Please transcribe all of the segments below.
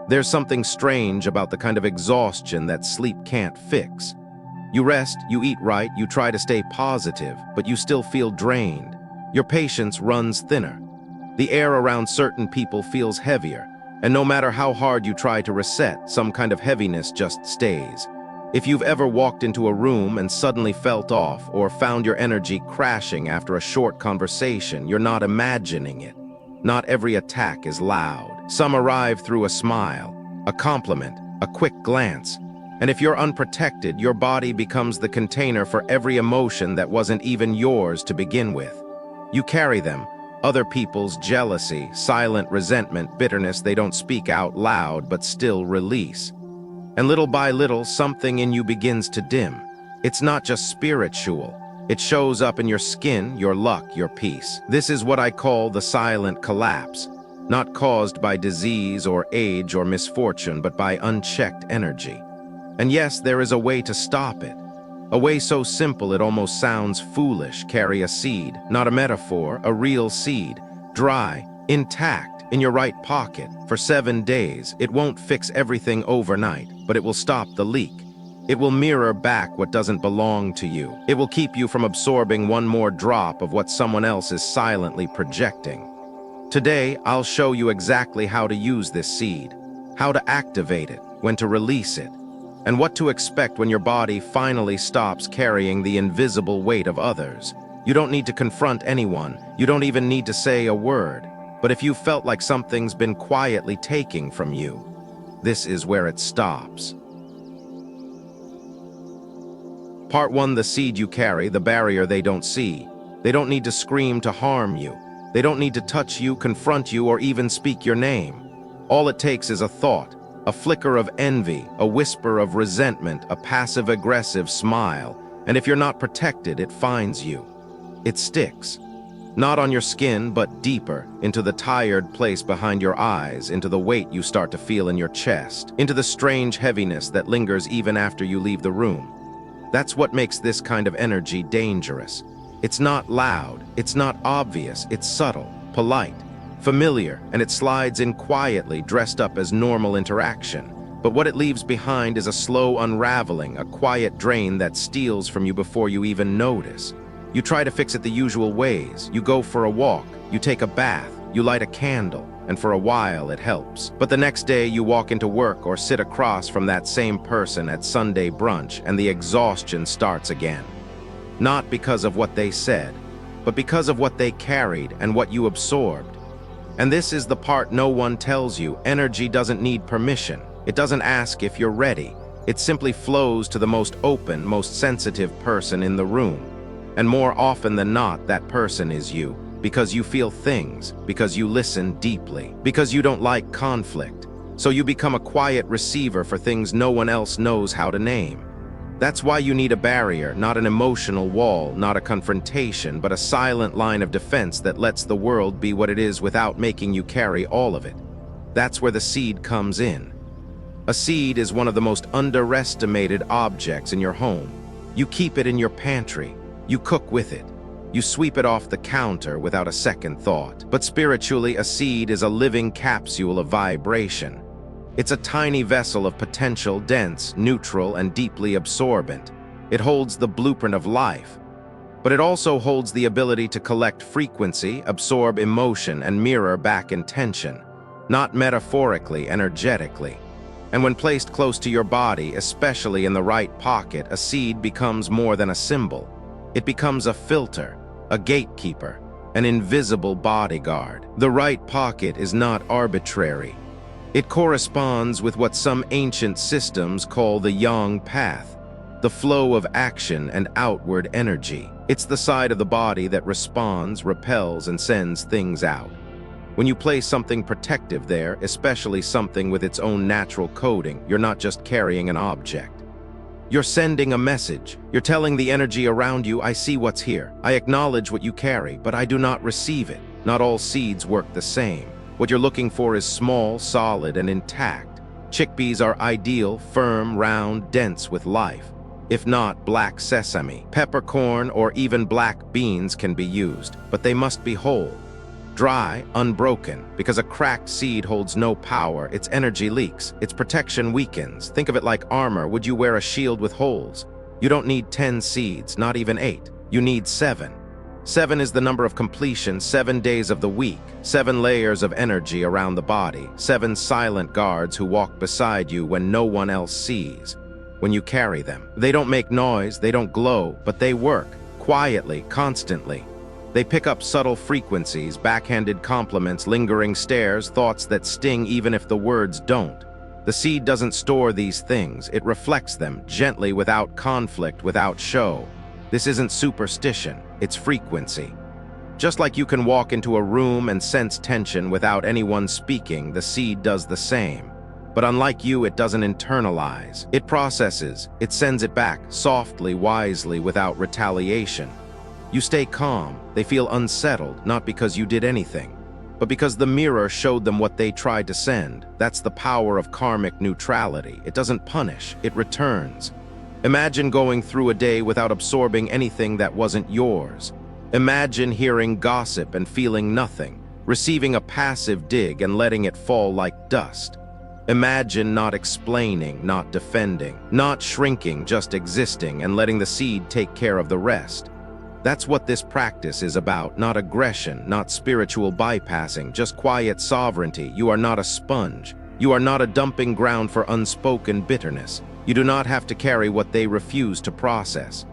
There's something strange about the kind of exhaustion that sleep can't fix. You rest, you eat right, you try to stay positive, but you still feel drained. Your patience runs thinner. The air around certain people feels heavier, and no matter how hard you try to reset, some kind of heaviness just stays. If you've ever walked into a room and suddenly felt off, or found your energy crashing after a short conversation, you're not imagining it. Not every attack is loud. Some arrive through a smile, a compliment, a quick glance. And if you're unprotected, your body becomes the container for every emotion that wasn't even yours to begin with. You carry them, other people's jealousy, silent resentment, bitterness they don't speak out loud but still release. And little by little, something in you begins to dim. It's not just spiritual. It shows up in your skin, your luck, your peace. This is what I call the silent collapse, not caused by disease or age or misfortune, but by unchecked energy. And yes, there is a way to stop it. A way so simple it almost sounds foolish. Carry a seed, not a metaphor, a real seed, dry, intact, in your right pocket, for 7 days. It won't fix everything overnight, but it will stop the leak. It will mirror back what doesn't belong to you. It will keep you from absorbing one more drop of what someone else is silently projecting. Today, I'll show you exactly how to use this seed, how to activate it, when to release it, and what to expect when your body finally stops carrying the invisible weight of others. You don't need to confront anyone. You don't even need to say a word. But if you felt like something's been quietly taking from you, this is where it stops. Part 1, the seed you carry, the barrier they don't see. They don't need to scream to harm you. They don't need to touch you, confront you, or even speak your name. All it takes is a thought, a flicker of envy, a whisper of resentment, a passive-aggressive smile. And if you're not protected, it finds you. It sticks. Not on your skin, but deeper, into the tired place behind your eyes, into the weight you start to feel in your chest, into the strange heaviness that lingers even after you leave the room. That's what makes this kind of energy dangerous. It's not loud, it's not obvious, it's subtle, polite, familiar, and it slides in quietly, dressed up as normal interaction. But what it leaves behind is a slow unraveling, a quiet drain that steals from you before you even notice. You try to fix it the usual ways. You go for a walk, you take a bath, you light a candle, and for a while it helps. But the next day you walk into work or sit across from that same person at Sunday brunch, and the exhaustion starts again. Not because of what they said, but because of what they carried and what you absorbed. And this is the part no one tells you. Energy doesn't need permission. It doesn't ask if you're ready. It simply flows to the most open, most sensitive person in the room. And more often than not, that person is you, because you feel things, because you listen deeply, because you don't like conflict. So you become a quiet receiver for things no one else knows how to name. That's why you need a barrier, not an emotional wall, not a confrontation, but a silent line of defense that lets the world be what it is without making you carry all of it. That's where the seed comes in. A seed is one of the most underestimated objects in your home. You keep it in your pantry. You cook with it. You sweep it off the counter without a second thought. But spiritually, a seed is a living capsule of vibration. It's a tiny vessel of potential, dense, neutral, and deeply absorbent. It holds the blueprint of life. But it also holds the ability to collect frequency, absorb emotion, and mirror back intention. Not metaphorically, energetically. And when placed close to your body, especially in the right pocket, a seed becomes more than a symbol. It becomes a filter, a gatekeeper, an invisible bodyguard. The right pocket is not arbitrary. It corresponds with what some ancient systems call the yang path, the flow of action and outward energy. It's the side of the body that responds, repels, and sends things out. When you place something protective there, especially something with its own natural coding, you're not just carrying an object. You're sending a message. You're telling the energy around you, I see what's here. I acknowledge what you carry, but I do not receive it. Not all seeds work the same. What you're looking for is small, solid, and intact. Chickpeas are ideal, firm, round, dense with life. If not, black sesame, peppercorn, or even black beans can be used, but they must be whole. Dry, unbroken, because a cracked seed holds no power, its energy leaks, its protection weakens. Think of it like armor. Would you wear a shield with holes? You don't need 10 seeds, not even 8. You need 7. 7 is the number of completion, 7 days of the week, 7 layers of energy around the body, 7 silent guards who walk beside you when no one else sees. When you carry them, they don't make noise, they don't glow, but they work, quietly, constantly. They pick up subtle frequencies, backhanded compliments, lingering stares, thoughts that sting even if the words don't. The seed doesn't store these things, it reflects them, gently, without conflict, without show. This isn't superstition, it's frequency. Just like you can walk into a room and sense tension without anyone speaking, the seed does the same. But unlike you, it doesn't internalize. It processes, it sends it back, softly, wisely, without retaliation. You stay calm, they feel unsettled, not because you did anything, but because the mirror showed them what they tried to send. That's the power of karmic neutrality. It doesn't punish, it returns. Imagine going through a day without absorbing anything that wasn't yours. Imagine hearing gossip and feeling nothing, receiving a passive dig and letting it fall like dust. Imagine not explaining, not defending, not shrinking, just existing and letting the seed take care of the rest. That's what this practice is about, not aggression, not spiritual bypassing, just quiet sovereignty. You are not a sponge. You are not a dumping ground for unspoken bitterness. You do not have to carry what they refuse to process.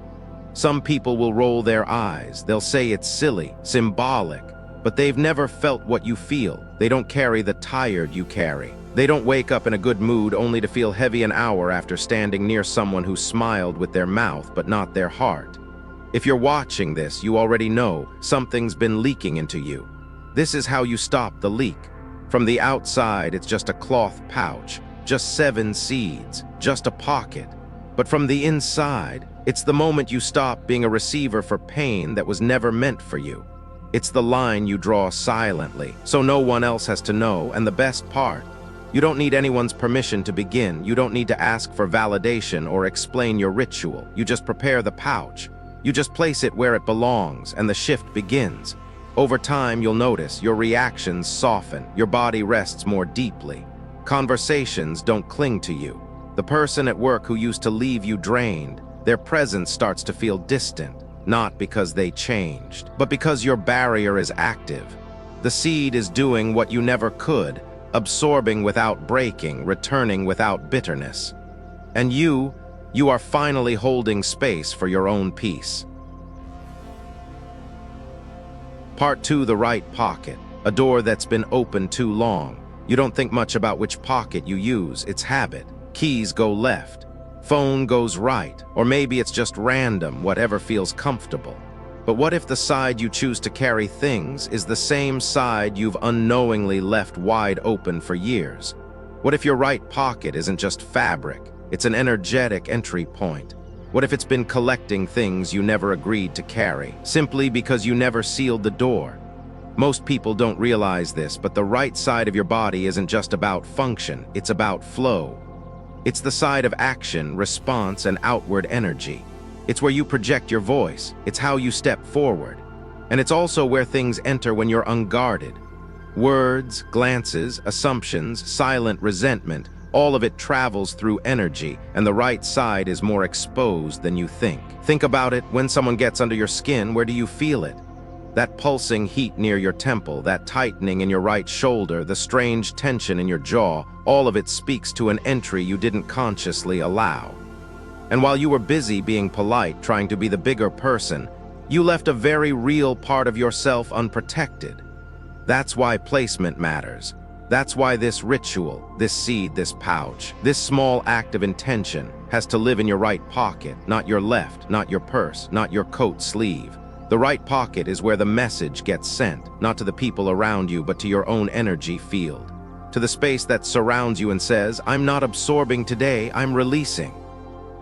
Some people will roll their eyes. They'll say it's silly, symbolic, but they've never felt what you feel. They don't carry the tired you carry. They don't wake up in a good mood only to feel heavy an hour after standing near someone who smiled with their mouth but not their heart. If you're watching this, you already know something's been leaking into you. This is how you stop the leak. From the outside, it's just a cloth pouch, just 7 seeds, just a pocket. But from the inside, it's the moment you stop being a receiver for pain that was never meant for you. It's the line you draw silently, so no one else has to know, and the best part, you don't need anyone's permission to begin. You don't need to ask for validation or explain your ritual. You just prepare the pouch. You just place it where it belongs, and the shift begins. Over time, you'll notice your reactions soften, your body rests more deeply. Conversations don't cling to you. The person at work who used to leave you drained, their presence starts to feel distant, not because they changed, but because your barrier is active. The seed is doing what you never could, absorbing without breaking, returning without bitterness. And you are finally holding space for your own peace. Part 2, the right pocket, a door that's been open too long. You don't think much about which pocket you use, it's habit. Keys go left, phone goes right, or maybe it's just random, whatever feels comfortable. But what if the side you choose to carry things is the same side you've unknowingly left wide open for years? What if your right pocket isn't just fabric? It's an energetic entry point. What if it's been collecting things you never agreed to carry, simply because you never sealed the door? Most people don't realize this, but the right side of your body isn't just about function, it's about flow. It's the side of action, response, and outward energy. It's where you project your voice, it's how you step forward. And it's also where things enter when you're unguarded. Words, glances, assumptions, silent resentment, all of it travels through energy, and the right side is more exposed than you think. Think about it, when someone gets under your skin, where do you feel it? That pulsing heat near your temple, that tightening in your right shoulder, the strange tension in your jaw, all of it speaks to an entry you didn't consciously allow. And while you were busy being polite, trying to be the bigger person, you left a very real part of yourself unprotected. That's why placement matters. That's why this ritual, this seed, this pouch, this small act of intention has to live in your right pocket, not your left, not your purse, not your coat sleeve. The right pocket is where the message gets sent, not to the people around you, but to your own energy field. To the space that surrounds you and says, I'm not absorbing today, I'm releasing.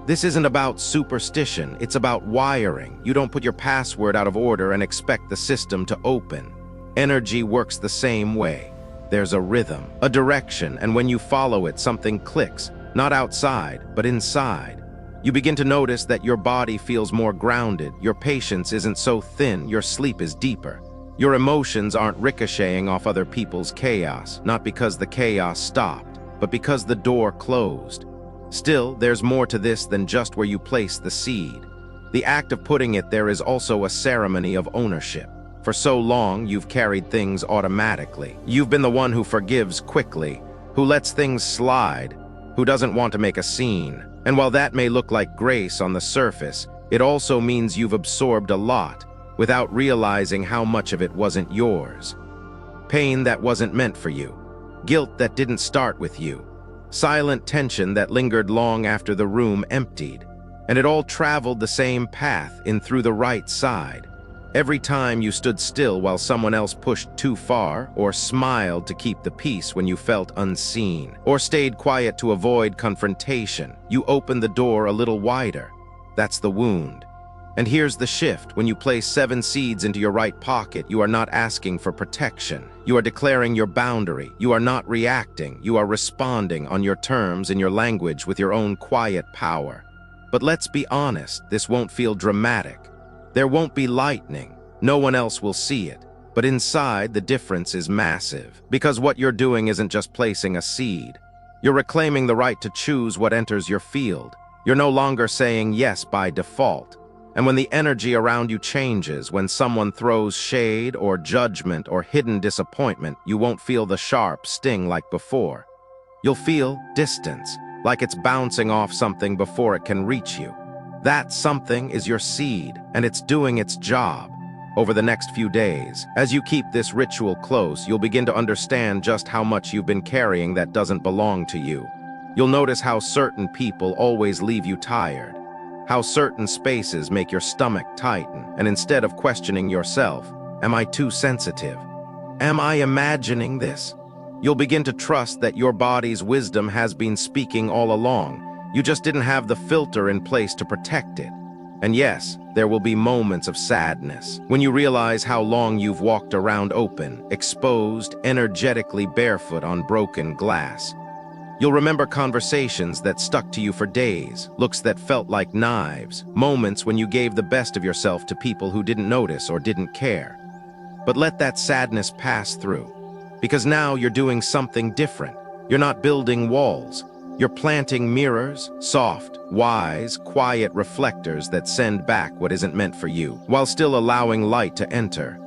This isn't about superstition, it's about wiring. You don't put your password out of order and expect the system to open. Energy works the same way. There's a rhythm, a direction, and when you follow it, something clicks, not outside, but inside. You begin to notice that your body feels more grounded, your patience isn't so thin, your sleep is deeper. Your emotions aren't ricocheting off other people's chaos, not because the chaos stopped, but because the door closed. Still, there's more to this than just where you place the seed. The act of putting it there is also a ceremony of ownership. For so long, you've carried things automatically. You've been the one who forgives quickly, who lets things slide, who doesn't want to make a scene. And while that may look like grace on the surface, it also means you've absorbed a lot without realizing how much of it wasn't yours. Pain that wasn't meant for you. Guilt that didn't start with you. Silent tension that lingered long after the room emptied. And it all traveled the same path in through the right side. Every time you stood still while someone else pushed too far, or smiled to keep the peace when you felt unseen, or stayed quiet to avoid confrontation, you opened the door a little wider. That's the wound. And here's the shift. When you place 7 seeds into your right pocket, you are not asking for protection. You are declaring your boundary. You are not reacting. You are responding on your terms in your language with your own quiet power. But let's be honest, this won't feel dramatic. There won't be lightning. No one else will see it. But inside, the difference is massive. Because what you're doing isn't just placing a seed. You're reclaiming the right to choose what enters your field. You're no longer saying yes by default. And when the energy around you changes, when someone throws shade or judgment or hidden disappointment, you won't feel the sharp sting like before. You'll feel distance, like it's bouncing off something before it can reach you. That something is your seed, and it's doing its job. Over the next few days, as you keep this ritual close, you'll begin to understand just how much you've been carrying that doesn't belong to you. You'll notice how certain people always leave you tired. How certain spaces make your stomach tighten, and instead of questioning yourself, am I too sensitive? Am I imagining this? You'll begin to trust that your body's wisdom has been speaking all along. You just didn't have the filter in place to protect it. And yes, there will be moments of sadness when you realize how long you've walked around open, exposed, energetically barefoot on broken glass. You'll remember conversations that stuck to you for days, looks that felt like knives, moments when you gave the best of yourself to people who didn't notice or didn't care. But let that sadness pass through, because now you're doing something different. You're not building walls. You're planting mirrors, soft, wise, quiet reflectors that send back what isn't meant for you, while still allowing light to enter.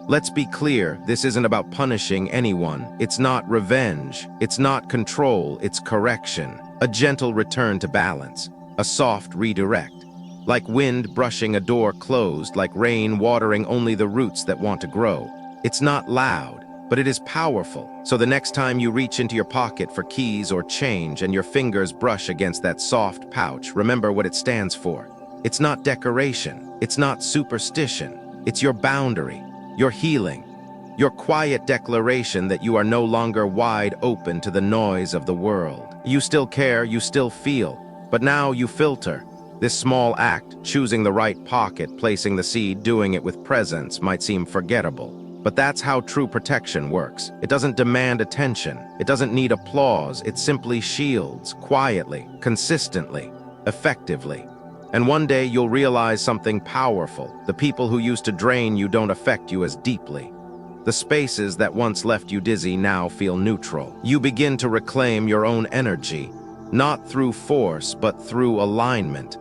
Let's be clear, this isn't about punishing anyone. It's not revenge. It's not control. It's correction. A gentle return to balance. A soft redirect. Like wind brushing a door closed, like rain watering only the roots that want to grow. It's not loud, but it is powerful. So the next time you reach into your pocket for keys or change and your fingers brush against that soft pouch, remember what it stands for. It's not decoration. It's not superstition. It's your boundary. Your healing, your quiet declaration that you are no longer wide open to the noise of the world. You still care, you still feel, but now you filter. This small act, choosing the right pocket, placing the seed, doing it with presence, might seem forgettable. But that's how true protection works. It doesn't demand attention. It doesn't need applause. It simply shields, quietly, consistently, effectively. And one day you'll realize something powerful. The people who used to drain you don't affect you as deeply. The spaces that once left you dizzy now feel neutral. You begin to reclaim your own energy, not through force, but through alignment,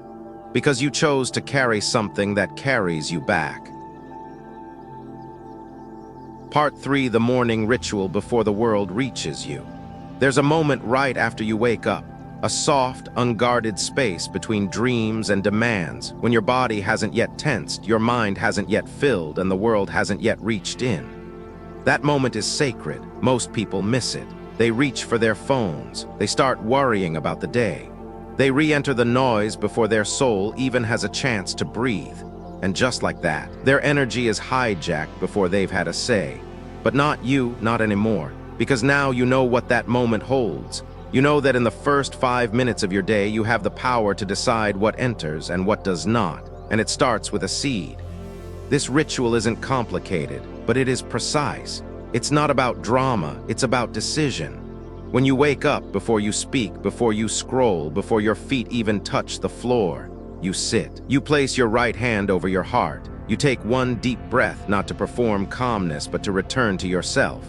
because you chose to carry something that carries you back. Part 3, the morning ritual before the world reaches you. There's a moment right after you wake up. A soft, unguarded space between dreams and demands, when your body hasn't yet tensed, your mind hasn't yet filled, and the world hasn't yet reached in. That moment is sacred. Most people miss it. They reach for their phones. They start worrying about the day. They re-enter the noise before their soul even has a chance to breathe. And just like that, their energy is hijacked before they've had a say. But not you, not anymore, because now you know what that moment holds. You know that in the first 5 minutes of your day, you have the power to decide what enters and what does not, and it starts with a seed. This ritual isn't complicated, but it is precise. It's not about drama, it's about decision. When you wake up, before you speak, before you scroll, before your feet even touch the floor, you sit. You place your right hand over your heart. You take one deep breath, not to perform calmness, but to return to yourself.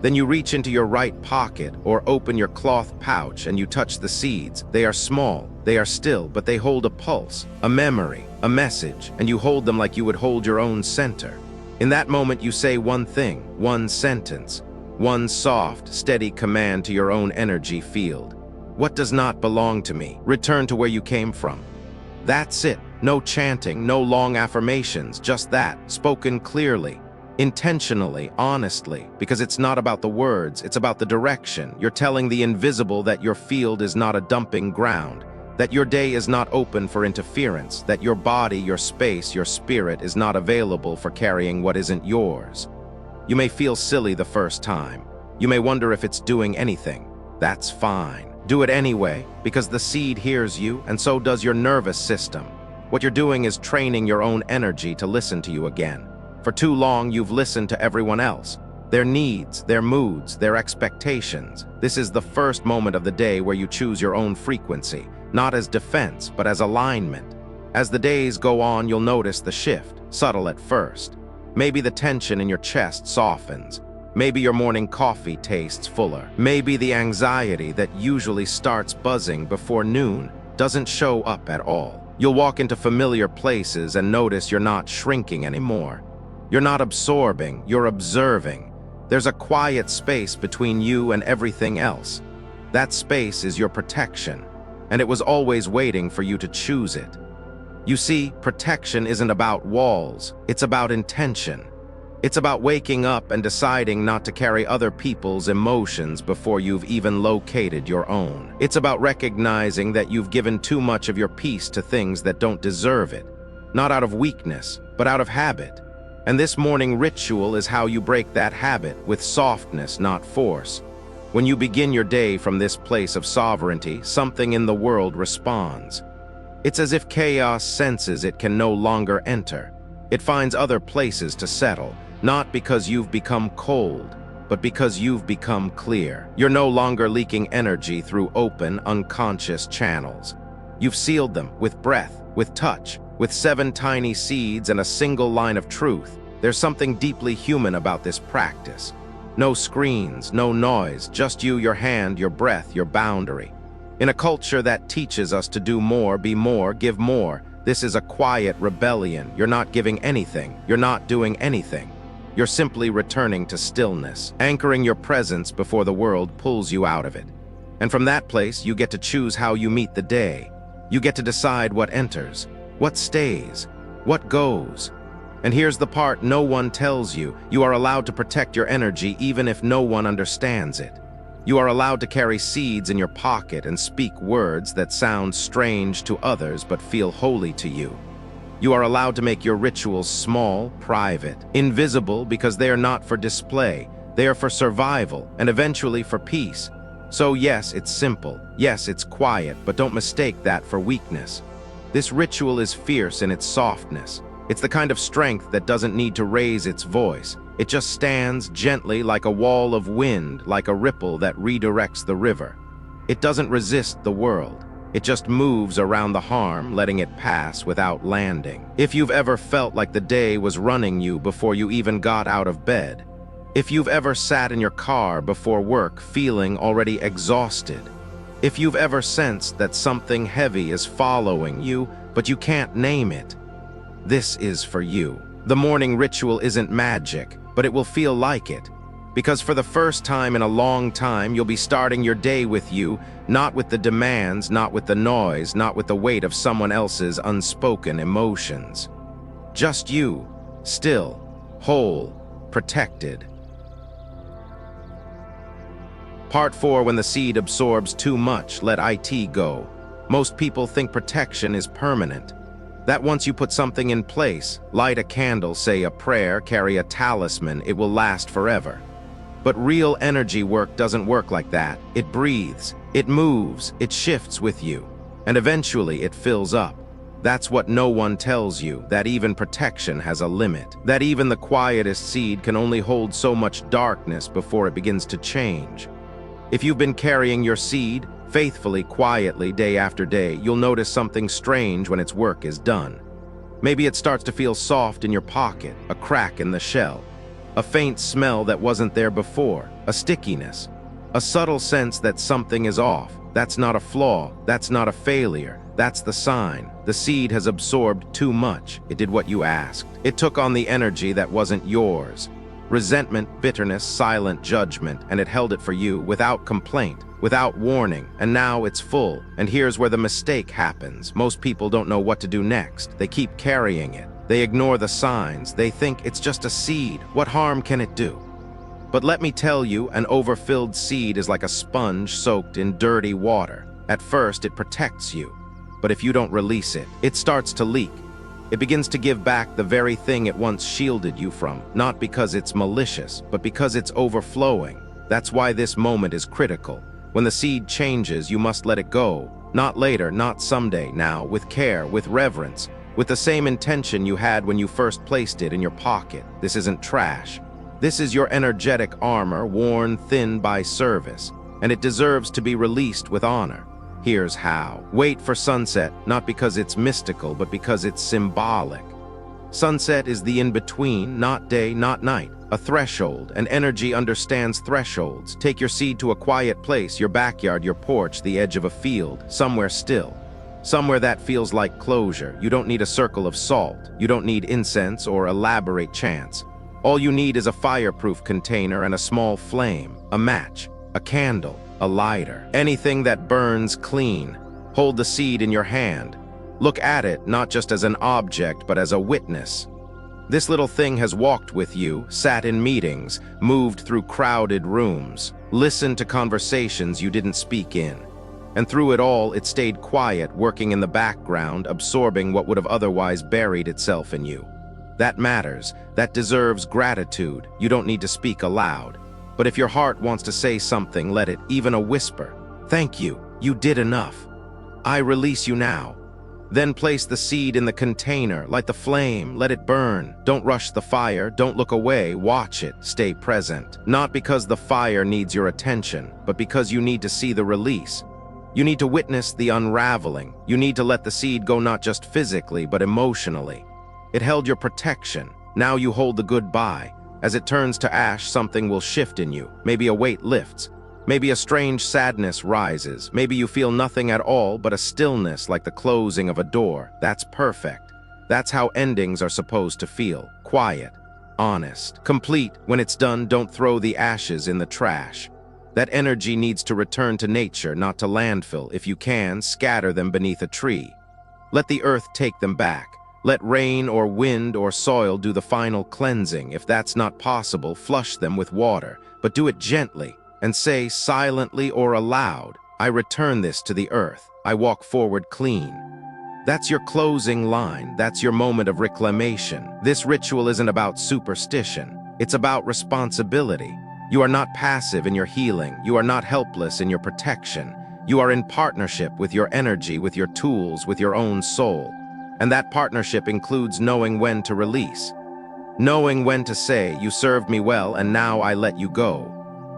Then you reach into your right pocket or open your cloth pouch and you touch the seeds. They are small, they are still, but they hold a pulse, a memory, a message, and you hold them like you would hold your own center. In that moment you say one thing, one sentence, one soft, steady command to your own energy field. What does not belong to me? Return to where you came from. That's it. No chanting, no long affirmations, just that, spoken clearly, intentionally, honestly, because it's not about the words, it's about the direction. You're telling the invisible that your field is not a dumping ground, that your day is not open for interference, that your body, your space, your spirit is not available for carrying what isn't yours. You may feel silly the first time. You may wonder if it's doing anything. That's fine. Do it anyway, because the seed hears you, and so does your nervous system. What you're doing is training your own energy to listen to you again. For too long, you've listened to everyone else, their needs, their moods, their expectations. This is the first moment of the day where you choose your own frequency, not as defense, but as alignment. As the days go on, you'll notice the shift, subtle at first. Maybe the tension in your chest softens. Maybe your morning coffee tastes fuller. Maybe the anxiety that usually starts buzzing before noon doesn't show up at all. You'll walk into familiar places and notice you're not shrinking anymore. You're not absorbing, you're observing. There's a quiet space between you and everything else. That space is your protection, and it was always waiting for you to choose it. You see, protection isn't about walls, it's about intention. It's about waking up and deciding not to carry other people's emotions before you've even located your own. It's about recognizing that you've given too much of your peace to things that don't deserve it, not out of weakness, but out of habit. And this morning ritual is how you break that habit with softness, not force. When you begin your day from this place of sovereignty, something in the world responds. It's as if chaos senses it can no longer enter. It finds other places to settle. Not because you've become cold, but because you've become clear. You're no longer leaking energy through open, unconscious channels. You've sealed them with breath, with touch, with 7 tiny seeds and a single line of truth. There's something deeply human about this practice. No screens, no noise, just you, your hand, your breath, your boundary. In a culture that teaches us to do more, be more, give more, this is a quiet rebellion. You're not giving anything. You're not doing anything. You're simply returning to stillness, anchoring your presence before the world pulls you out of it. And from that place, you get to choose how you meet the day. You get to decide what enters, what stays, what goes. And here's the part no one tells you. You are allowed to protect your energy even if no one understands it. You are allowed to carry seeds in your pocket and speak words that sound strange to others but feel holy to you. You are allowed to make your rituals small, private, invisible, because they are not for display. They are for survival and eventually for peace. So yes, it's simple. Yes, it's quiet, but don't mistake that for weakness. This ritual is fierce in its softness. It's the kind of strength that doesn't need to raise its voice. It just stands gently like a wall of wind, like a ripple that redirects the river. It doesn't resist the world. It just moves around the harm, letting it pass without landing. If you've ever felt like the day was running you before you even got out of bed, if you've ever sat in your car before work feeling already exhausted, if you've ever sensed that something heavy is following you, but you can't name it, this is for you. The morning ritual isn't magic, but it will feel like it. Because for the first time in a long time, you'll be starting your day with you, not with the demands, not with the noise, not with the weight of someone else's unspoken emotions. Just you, still, whole, protected. Part 4. When the seed absorbs too much, let it go. Most people think protection is permanent. That once you put something in place, light a candle, say a prayer, carry a talisman, it will last forever. But real energy work doesn't work like that. It breathes, it moves, it shifts with you, and eventually it fills up. That's what no one tells you, that even protection has a limit. That even the quietest seed can only hold so much darkness before it begins to change. If you've been carrying your seed faithfully, quietly, day after day, you'll notice something strange when its work is done. Maybe it starts to feel soft in your pocket, a crack in the shell, a faint smell that wasn't there before, a stickiness, a subtle sense that something is off. That's not a flaw, that's not a failure, that's the sign. The seed has absorbed too much. It did what you asked. It took on the energy that wasn't yours. Resentment, bitterness, silent judgment, and it held it for you without complaint, without warning, and now it's full. And here's where the mistake happens. Most people don't know what to do next. They keep carrying it. They ignore the signs. They think it's just a seed. What harm can it do? But let me tell you, an overfilled seed is like a sponge soaked in dirty water. At first, it protects you. But if you don't release it, it starts to leak. It begins to give back the very thing it once shielded you from, not because it's malicious, but because it's overflowing. That's why this moment is critical. When the seed changes, you must let it go. Not later, not someday, now, with care, with reverence, with the same intention you had when you first placed it in your pocket. This isn't trash. This is your energetic armor, worn thin by service, and it deserves to be released with honor. Here's how. Wait for sunset, not because it's mystical, but because it's symbolic. Sunset is the in-between, not day, not night. A threshold, and energy understands thresholds. Take your seed to a quiet place, your backyard, your porch, the edge of a field, somewhere still. Somewhere that feels like closure. You don't need a circle of salt. You don't need incense or elaborate chants. All you need is a fireproof container and a small flame, a match, a candle, a lighter, anything that burns clean. Hold the seed in your hand. Look at it not just as an object, but as a witness. This little thing has walked with you, sat in meetings, moved through crowded rooms, listened to conversations you didn't speak in. And through it all, it stayed quiet, working in the background, absorbing what would have otherwise buried itself in you. That matters. That deserves gratitude. You don't need to speak aloud. But if your heart wants to say something, let it, even a whisper. Thank you. You did enough. I release you now. Then place the seed in the container, light the flame, let it burn. Don't rush the fire, don't look away, watch it, stay present. Not because the fire needs your attention, but because you need to see the release. You need to witness the unraveling. You need to let the seed go not just physically, but emotionally. It held your protection. Now you hold the goodbye. As it turns to ash, something will shift in you. Maybe a weight lifts. Maybe a strange sadness rises. Maybe you feel nothing at all but a stillness like the closing of a door. That's perfect. That's how endings are supposed to feel. Quiet, honest, complete. When it's done, don't throw the ashes in the trash. That energy needs to return to nature, not to landfill. If you can, scatter them beneath a tree. Let the earth take them back. Let rain or wind or soil do the final cleansing. If that's not possible, flush them with water, but do it gently and say silently or aloud, I return this to the earth. I walk forward clean. That's your closing line. That's your moment of reclamation. This ritual isn't about superstition. It's about responsibility. You are not passive in your healing. You are not helpless in your protection. You are in partnership with your energy, with your tools, with your own soul. And that partnership includes knowing when to release. Knowing when to say, you served me well and now I let you go.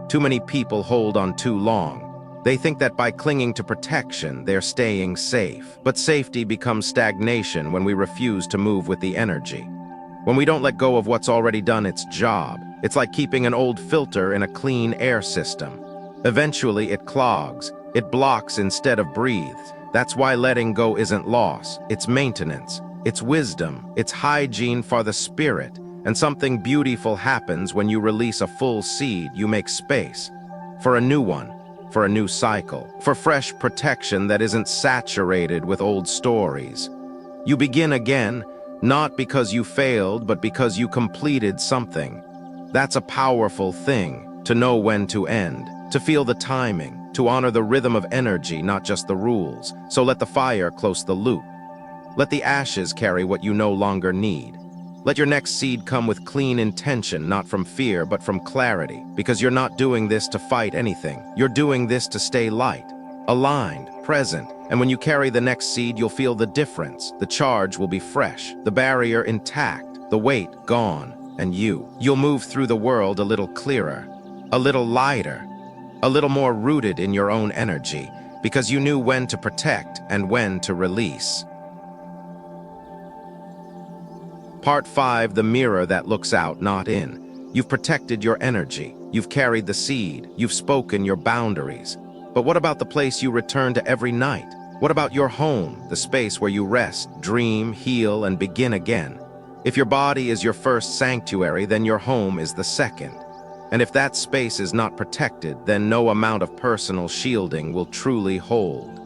Too many people hold on too long. They think that by clinging to protection, they're staying safe. But safety becomes stagnation when we refuse to move with the energy. When we don't let go of what's already done its job. It's like keeping an old filter in a clean air system. Eventually it clogs. It blocks instead of breathes. That's why letting go isn't loss, it's maintenance, it's wisdom, it's hygiene for the spirit. And something beautiful happens when you release a full seed. You make space for a new one, for a new cycle, for fresh protection that isn't saturated with old stories. You begin again, not because you failed, but because you completed something. That's a powerful thing, to know when to end, to feel the timing, to honor the rhythm of energy, not just the rules. So let the fire close the loop. Let the ashes carry what you no longer need. Let your next seed come with clean intention, not from fear, but from clarity. Because you're not doing this to fight anything. You're doing this to stay light, aligned, present. And when you carry the next seed, you'll feel the difference. The charge will be fresh, the barrier intact, the weight gone. And you'll move through the world a little clearer, a little lighter, a little more rooted in your own energy, because you knew when to protect and when to release. Part 5, the mirror that looks out, not in. You've protected your energy. You've carried the seed. You've spoken your boundaries. But what about the place you return to every night? What about your home, the space where you rest, dream, heal, and begin again? If your body is your first sanctuary, then your home is the second. And if that space is not protected, then no amount of personal shielding will truly hold.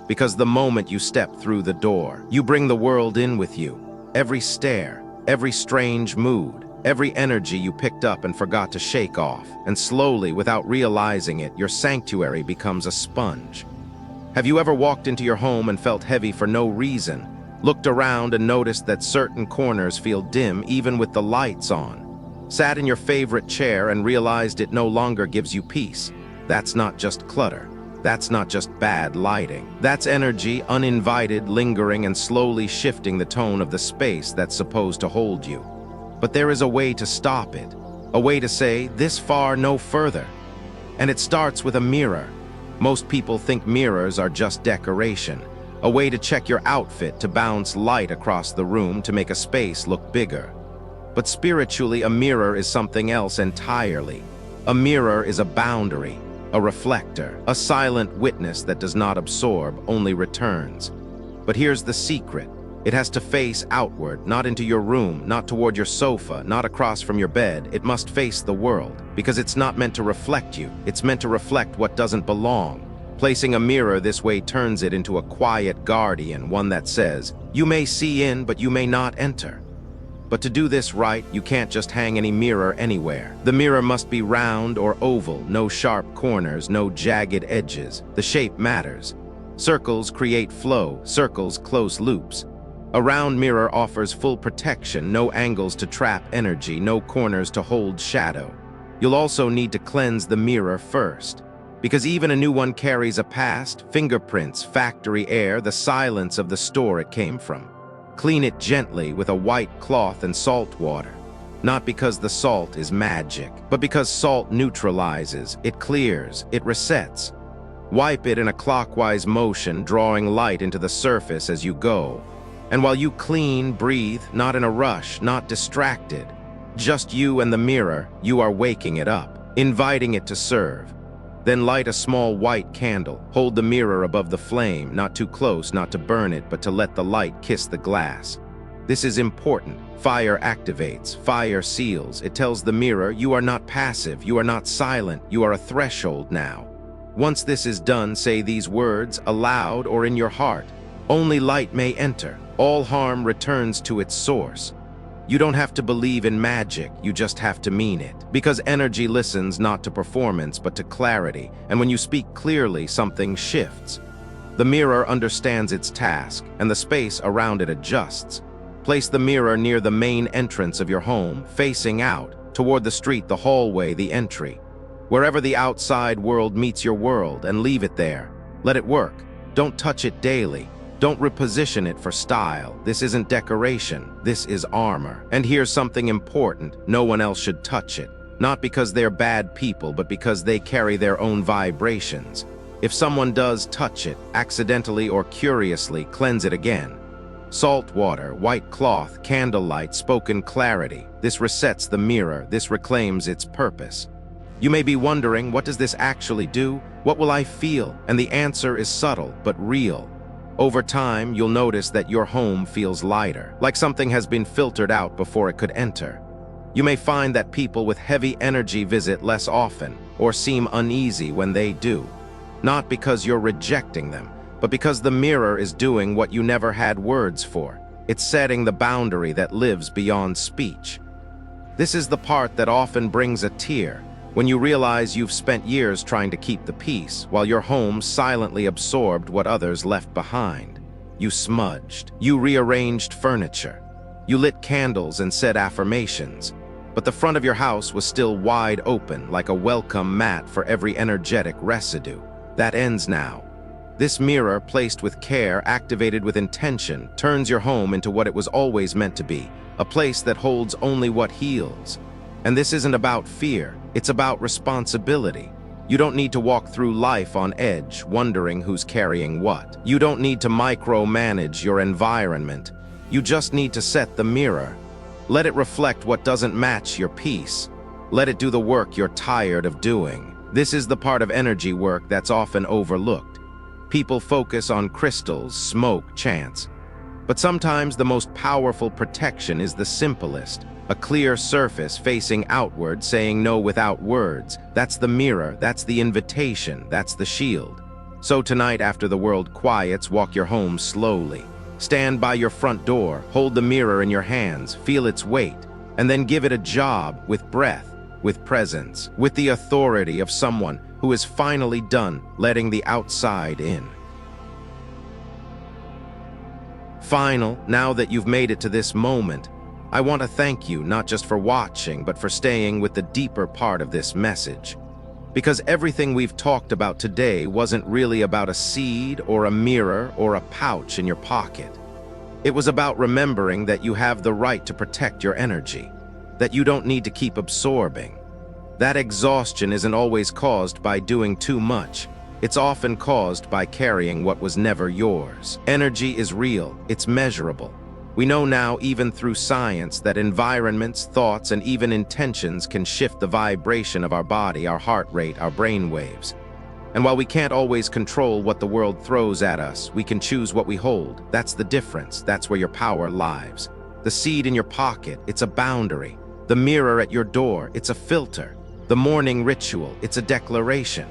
Because the moment you step through the door, you bring the world in with you. Every stare, every strange mood, every energy you picked up and forgot to shake off, and slowly, without realizing it, your sanctuary becomes a sponge. Have you ever walked into your home and felt heavy for no reason, looked around and noticed that certain corners feel dim even with the lights on, sat in your favorite chair and realized it no longer gives you peace? That's not just clutter. That's not just bad lighting. That's energy, uninvited, lingering, and slowly shifting the tone of the space that's supposed to hold you. But there is a way to stop it, a way to say, this far, no further. And it starts with a mirror. Most people think mirrors are just decoration, a way to check your outfit, to bounce light across the room, to make a space look bigger. But spiritually, a mirror is something else entirely. A mirror is a boundary, a reflector, a silent witness that does not absorb, only returns. But here's the secret. It has to face outward, not into your room, not toward your sofa, not across from your bed. It must face the world, because it's not meant to reflect you. It's meant to reflect what doesn't belong. Placing a mirror this way turns it into a quiet guardian, one that says, you may see in, but you may not enter. But to do this right, you can't just hang any mirror anywhere. The mirror must be round or oval, no sharp corners, no jagged edges. The shape matters. Circles create flow, circles close loops. A round mirror offers full protection, no angles to trap energy, no corners to hold shadow. You'll also need to cleanse the mirror first, because even a new one carries a past, fingerprints, factory air, the silence of the store it came from. Clean it gently with a white cloth and salt water. Not because the salt is magic, but because salt neutralizes, it clears, it resets. Wipe it in a clockwise motion, drawing light into the surface as you go. And while you clean, breathe, not in a rush, not distracted. Just you and the mirror, you are waking it up, inviting it to serve. Then light a small white candle. Hold the mirror above the flame, not too close, not to burn it, but to let the light kiss the glass. This is important. Fire activates, fire seals. It tells the mirror, you are not passive, you are not silent, you are a threshold now. Once this is done, say these words aloud or in your heart. Only light may enter. All harm returns to its source. You don't have to believe in magic, you just have to mean it. Because energy listens not to performance, but to clarity. And when you speak clearly, something shifts. The mirror understands its task, and the space around it adjusts. Place the mirror near the main entrance of your home, facing out, toward the street, the hallway, the entry. Wherever the outside world meets your world, and leave it there. Let it work. Don't touch it daily. Don't reposition it for style. This isn't decoration, this is armor. And here's something important, no one else should touch it. Not because they're bad people, but because they carry their own vibrations. If someone does touch it, accidentally or curiously, cleanse it again. Salt water, white cloth, candlelight, spoken clarity. This resets the mirror, this reclaims its purpose. You may be wondering, what does this actually do? What will I feel? And the answer is subtle, but real. Over time, you'll notice that your home feels lighter, like something has been filtered out before it could enter. You may find that people with heavy energy visit less often, or seem uneasy when they do. Not because you're rejecting them, but because the mirror is doing what you never had words for. It's setting the boundary that lives beyond speech. This is the part that often brings a tear, when you realize you've spent years trying to keep the peace, while your home silently absorbed what others left behind. You smudged. You rearranged furniture. You lit candles and said affirmations. But the front of your house was still wide open, like a welcome mat for every energetic residue. That ends now. This mirror, placed with care, activated with intention, turns your home into what it was always meant to be, a place that holds only what heals. And this isn't about fear, it's about responsibility. You don't need to walk through life on edge, wondering who's carrying what. You don't need to micromanage your environment. You just need to set the mirror. Let it reflect what doesn't match your peace. Let it do the work you're tired of doing. This is the part of energy work that's often overlooked. People focus on crystals, smoke, chants. But sometimes the most powerful protection is the simplest. A clear surface facing outward, saying no without words. That's the mirror, that's the invitation, that's the shield. So tonight, after the world quiets, walk your home slowly. Stand by your front door, hold the mirror in your hands, feel its weight, and then give it a job with breath, with presence, with the authority of someone who is finally done letting the outside in. Now that you've made it to this moment, I want to thank you not just for watching, but for staying with the deeper part of this message. Because everything we've talked about today wasn't really about a seed or a mirror or a pouch in your pocket. It was about remembering that you have the right to protect your energy, that you don't need to keep absorbing. That exhaustion isn't always caused by doing too much. It's often caused by carrying what was never yours. Energy is real, it's measurable. We know now, even through science, that environments, thoughts, and even intentions can shift the vibration of our body, our heart rate, our brain waves. And while we can't always control what the world throws at us, we can choose what we hold. That's the difference. That's where your power lies. The seed in your pocket, it's a boundary. The mirror at your door, it's a filter. The morning ritual, it's a declaration.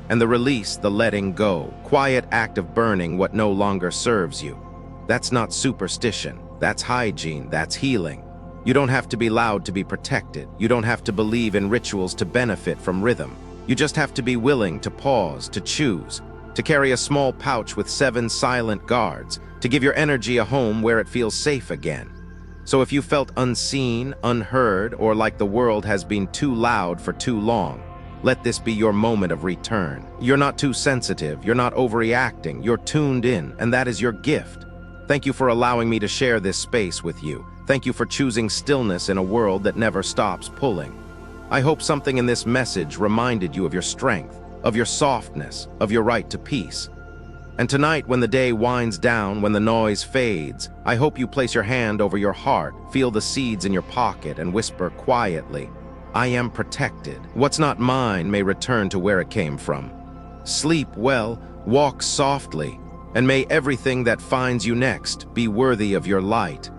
And the release, the letting go, quiet act of burning what no longer serves you. That's not superstition. That's hygiene, that's healing. You don't have to be loud to be protected. You don't have to believe in rituals to benefit from rhythm. You just have to be willing to pause, to choose, to carry a small pouch with 7 silent guards, to give your energy a home where it feels safe again. So if you felt unseen, unheard, or like the world has been too loud for too long, let this be your moment of return. You're not too sensitive, you're not overreacting, you're tuned in, and that is your gift. Thank you for allowing me to share this space with you. Thank you for choosing stillness in a world that never stops pulling. I hope something in this message reminded you of your strength, of your softness, of your right to peace. And tonight, when the day winds down, when the noise fades, I hope you place your hand over your heart, feel the seeds in your pocket, and whisper quietly, I am protected. What's not mine may return to where it came from. Sleep well, walk softly, and may everything that finds you next be worthy of your light.